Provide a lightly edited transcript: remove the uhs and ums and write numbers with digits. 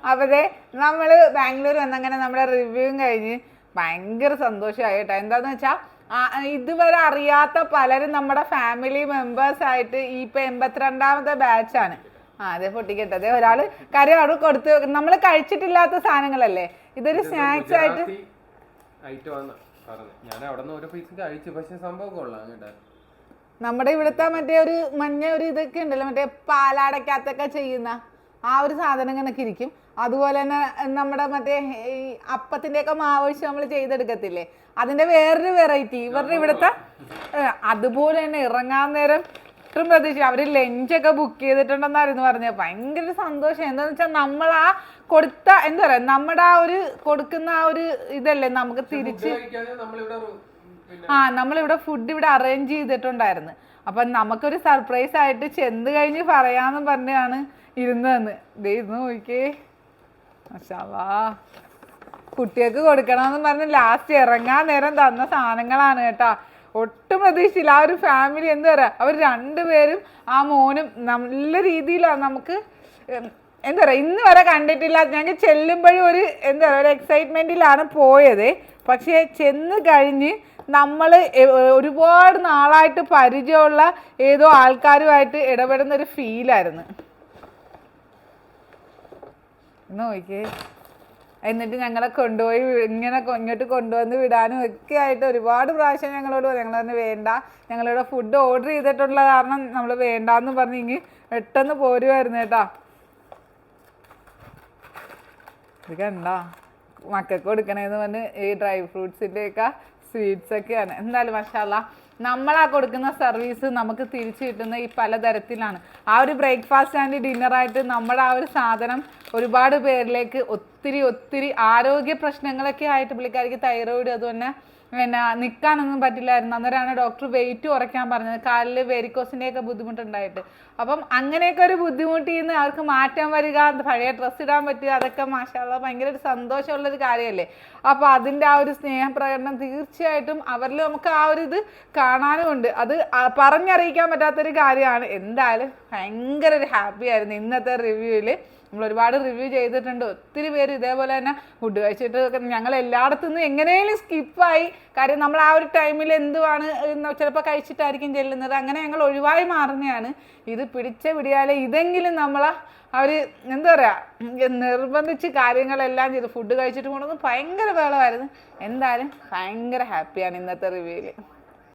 അപ്പതേ നമ്മള് ബാംഗ്ലൂർ വന്നങ്ങനെ നമ്മുടെ റിവ്യൂവും കഴിഞ്ഞ് ഭയങ്കര സന്തോഷമായി കേട്ടോ. എന്താന്ന് വെച്ചാൽ ഇതുവരെ അറിയാത്ത പലരും നമ്മുടെ ഫാമിലി മെമ്പേഴ്സ് ആയിട്ട് ഇപ്പൊ 82ാമത്തെ ബാച്ചാണ്. അതെ പൊട്ടിക്കട്ടെ. ഒരാള് കാര്യം അവിടെ കൊടുത്ത് നമ്മൾ കഴിച്ചിട്ടില്ലാത്ത സാധനങ്ങളല്ലേ, ഇതൊരു സ്നാക്സ് ആയിട്ട് നമ്മുടെ ഇവിടുത്തെ മറ്റേ ഒരു മഞ്ഞ ഒരു ഇതൊക്കെ ഉണ്ടല്ലോ, മറ്റേ പാലാടക്കകത്തൊക്കെ ചെയ്യുന്ന ആ ഒരു സാധനം കണക്ക് ഇരിക്കും. അതുപോലെ തന്നെ നമ്മുടെ മറ്റേ ഈ അപ്പത്തിന്റെ ഒക്കെ മാവൊഴിച്ച് നമ്മൾ ചെയ്തെടുക്കത്തില്ലേ, അതിന്റെ വേറൊരു വെറൈറ്റി ഇവരുടെ ഇവിടുത്തെ. അതുപോലെ തന്നെ ഇറങ്ങാൻ നേരം ഒട്ടും പ്രതീക്ഷ അവര് ലഞ്ചൊക്കെ ബുക്ക് ചെയ്തിട്ടുണ്ടെന്നായിരുന്നു പറഞ്ഞത്. ഭയങ്കര സന്തോഷം. എന്താന്ന് വെച്ചാൽ നമ്മൾ ആ കൊടുത്ത എന്താ പറയാ, നമ്മുടെ ആ ഒരു കൊടുക്കുന്ന ആ ഒരു ഇതല്ലേ നമുക്ക് തിരിച്ച് നമ്മളിവിടെ ഫുഡ് ഇവിടെ അറേഞ്ച് ചെയ്തിട്ടുണ്ടായിരുന്നു. അപ്പൊ നമുക്കൊരു സർപ്രൈസ് ആയിട്ട് ചെന്ന് കഴിഞ്ഞ് പറയാന്ന് പറഞ്ഞാണ് ഇരുന്നതെന്ന്. ദേ ഇരുന്ന് നോക്കിയേ, മാഷാല്ലാ. കുട്ടികൾക്ക് കൊടുക്കണമെന്ന് പറഞ്ഞ് ലാസ്റ്റ് ഇറങ്ങാൻ നേരം തന്ന സാധനങ്ങളാണ് കേട്ടോ. ഒട്ടും പ്രതീക്ഷയില്ല. ആ ഒരു ഫാമിലി എന്താ പറയാ, അവർ രണ്ടുപേരും ആ മോനും നല്ല രീതിയിലാണ് നമുക്ക് എന്താ പറയാ ഇന്ന് വരെ കണ്ടിട്ടില്ല. ഞങ്ങൾക്ക് ചെല്ലുമ്പോഴും ഒരു എന്താ പറയുക ഒരു എക്സൈറ്റ്മെന്റിലാണ് പോയത്. പക്ഷേ ചെന്ന് കഴിഞ്ഞ് നമ്മൾ ഒരുപാട് നാളായിട്ട് പരിചയമുള്ള ഏതോ ആൾക്കാരുമായിട്ട് ഇടപെടുന്ന ഒരു ഫീലായിരുന്നു. നോക്കിയേ. എന്നിട്ട് ഞങ്ങളെ കൊണ്ടുപോയി ഇങ്ങനെ ഇങ്ങോട്ട് കൊണ്ടുവന്ന് വിടാനും ഒക്കെ ആയിട്ട് ഒരുപാട് പ്രാവശ്യം ഞങ്ങളോട് ഞങ്ങൾ തന്നെ വേണ്ട, ഞങ്ങളിവിടെ ഫുഡ് ഓർഡർ ചെയ്തിട്ടുള്ള കാരണം നമ്മൾ വേണ്ടാന്ന് പറഞ്ഞ് ഇങ്ങ് പെട്ടെന്ന് പോരുമായിരുന്നു കേട്ടോ. ഇത് കണ്ടാ മക്കൾക്ക് കൊടുക്കണേന്ന് പറഞ്ഞ് ഈ ഡ്രൈ ഫ്രൂട്ട്സിൻ്റെ ഒക്കെ സ്വീറ്റ്സ് ഒക്കെയാണ്. എന്തായാലും മാഷാല്ലാ നമ്മളാ കൊടുക്കുന്ന സർവീസ് നമുക്ക് തിരിച്ചു കിട്ടുന്ന ഈ പലതരത്തിലാണ്. ആ ഒരു ബ്രേക്ക്ഫാസ്റ്റ് ആൻഡ് ഡിന്നറായിട്ട് നമ്മുടെ ആ ഒരു സാധനം ഒരുപാട് പേരിലേക്ക് ഒത്തിരി ഒത്തിരി ആരോഗ്യ പ്രശ്നങ്ങളൊക്കെ ആയിട്ട് പുള്ളിക്കാരിക്ക് തൈറോയിഡ് അതുപോലെ പിന്നെ നിൽക്കാനൊന്നും പറ്റില്ലായിരുന്നു. അന്നേരമാണ് ഡോക്ടർ വെയിറ്റ് കുറയ്ക്കാൻ പറഞ്ഞത്, കാലിൽ വെരിക്കോസിൻ്റെയൊക്കെ ബുദ്ധിമുട്ടുണ്ടായിട്ട്. അപ്പം അങ്ങനെയൊക്കെ ഒരു ബുദ്ധിമുട്ടിൽ നിന്ന് അവർക്ക് മാറ്റാൻ വരിക, പഴയ ഡ്രസ്സ് ഇടാൻ പറ്റുക, അതൊക്കെ മാഷാല്ലാ ഭയങ്കര ഒരു സന്തോഷമുള്ളൊരു കാര്യമല്ലേ. അപ്പോൾ അതിൻ്റെ ആ ഒരു സ്നേഹപ്രകടനം തീർച്ചയായിട്ടും അവരിൽ നമുക്ക് ആ ഒരു ഇത് കാണാനും ഉണ്ട്. അത് പറഞ്ഞറിയിക്കാൻ പറ്റാത്തൊരു കാര്യമാണ്. എന്തായാലും ഭയങ്കര ഒരു ഹാപ്പി ആയിരുന്നു ഇന്നത്തെ റിവ്യൂവിൽ. നമ്മൾ ഒരുപാട് റിവ്യൂ ചെയ്തിട്ടുണ്ട്. ഒത്തിരി പേര് ഇതേപോലെ തന്നെ ഫുഡ് കഴിച്ചിട്ട് ഞങ്ങൾ എല്ലായിടത്തു നിന്നും എങ്ങനെയും സ്കിപ്പായി. കാര്യം നമ്മൾ ആ ഒരു ടൈമിൽ എന്തുവാണ് ചിലപ്പോൾ കഴിച്ചിട്ടായിരിക്കും ചെല്ലുന്നത്. അങ്ങനെ ഞങ്ങൾ ഒഴിവായി മാറുന്നതാണ്. ഇത് പിടിച്ച പിടിയാലെ ഇതെങ്കിലും നമ്മളെ അവർ എന്താ പറയുക നിർബന്ധിച്ച് കാര്യങ്ങളെല്ലാം ചെയ്ത് ഫുഡ് കഴിച്ചിട്ട് കൊണ്ടൊന്നും ഭയങ്കര ബഹളമായിരുന്നു. എന്തായാലും ഭയങ്കര ഹാപ്പിയാണ് ഇന്നത്തെ റിവ്യൂവിൽ.